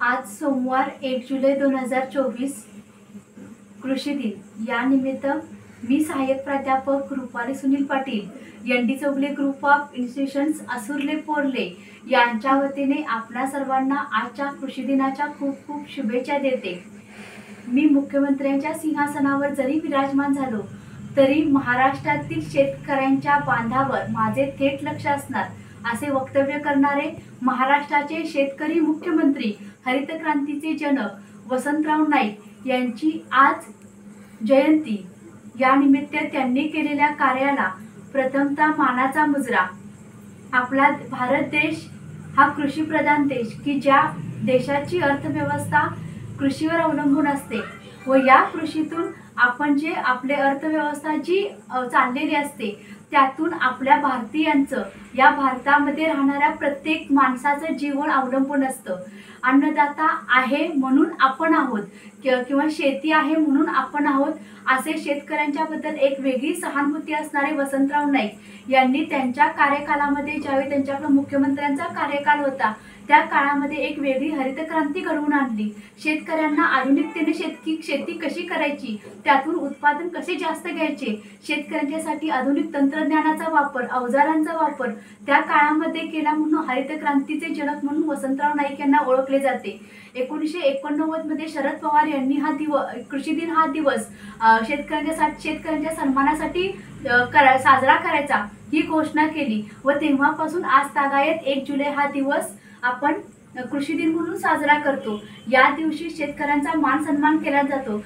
आज सोमवार 1 जुलै 2024 कृषी दिन या निमित्त मी सहाय्यक प्राध्यापक Rupali Sunil Patil N D Chougule group of institutions Asurle Porle यांच्या वतीने आपल्या सर्वांना आजच्या कृषी दिनाच्या खूप खूप शुभेच्छा देते। मी मुख्यमंत्र्यांच्या सिंहासनावर जरी विराजमान झालो तरी महाराष्ट्रातील शेतकऱ्यांच्या बांधावर माझे थेट लक्ष असणार असे वक्तव्य करणारे महाराष्ट्राचे शेतकरी मुख्यमंत्री हरित क्रांतीचे जनक वसंतराव नाईक यांची आज जयंती या निमित्त त्यांनी केलेल्या कार्याला प्रथमतः मानाचा मुजरा। आपला भारत देश हा कृषी प्रधान देश की ज्या देशाची अर्थव्यवस्था कृषीवर अवलंबून असते व या कृषीतून आपण जे आपले अर्थव्यवस्था जी चाललेली असते त्यातून आपल्या भारतीयांचं या भारतामध्ये राहणाऱ्या प्रत्येक माणसाचं जीवन अवलंबून असतं। अन्नदाता आहे म्हणून आपण आहोत किंवा शेती आहे म्हणून आपण आहोत असे शेतकऱ्यांच्या बद्दल एक वेगळी सहानुभूती असणारे वसंतराव नाईक यांनी त्यांच्या कार्यकालामध्ये ज्यावेळी त्यांच्याकडे मुख्यमंत्र्यांचा कार्यकाल होता त्या काळामध्ये एक वेगळी हरित क्रांती घडवून आणली। शेतकऱ्यांना आधुनिकतेने शेती कशी करायची, त्यातून उत्पादन कसे जास्त घ्यायचे, शेतकऱ्यांच्यासाठी आधुनिक तंत्रज्ञानाचा वापर, अवजारांचा वापर त्या काळामध्ये केला म्हणून हरित क्रांतीचे जनक म्हणून वसंतराव नाईक यांना ओळखले जाते। 1989 मध्ये शरद पवार यांनी कृषी दिन हा दिवस शेतकऱ्यांच्या सन्मानासाठी साजरा करायचा ही घोषणा केली व तेव्हापासून आज तागायत 1 जुलै हा दिवस आपण कृषी दिन म्हणून साजरा करतो। या दिवशी शेतकऱ्यांचा मान सन्मान केला जातो।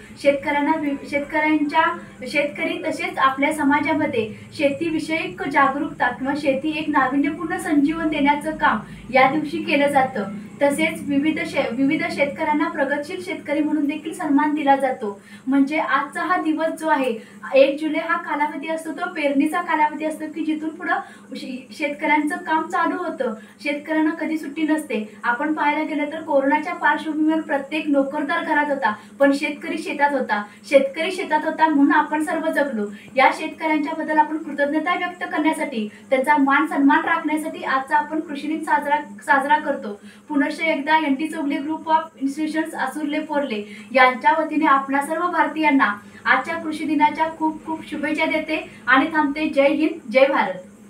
शेतकरी तसेच आपल्या समाजामध्ये शेतीविषयक जागरूकता किंवा शेती एक नाविन्यपूर्ण संजीवन देण्याचं काम या दिवशी केलं जातं। तसेच विविध शेतकऱ्यांना प्रगतशील शेतकरी म्हणून देखील सन्मान दिला जातो। म्हणजे आजचा हा दिवस जो आहे 1 जुलै हा कालावधी असतो तो पेरणीचा कालावधी असतो की जिथून पुढे शेतकऱ्यांचं काम चालू होतं। शेतकऱ्यांना कधी सुट्टी नसते। आपण पाहायला गेलं तर कोरोनाच्या पार्श्वभूमीवर प्रत्येक नोकरदार घरात होता पण शेतकरी शेतात होता म्हणून आपण सर्व जगलो। या शेतकऱ्यांच्या बद्दल आपण कृतज्ञता व्यक्त करण्यासाठी त्यांचा मान सन्मान राखण्यासाठी आजचा आपण कृषी दिन साजरा करतो। पुनश्च एकदा N D Chougule group of institutions Asurle Porle यांच्या वतीने आपल्या सर्व भारतीयांना आजच्या कृषी दिनाच्या खूप खूप शुभेच्छा देते आणि थांबते। जय हिंद, जय भारत।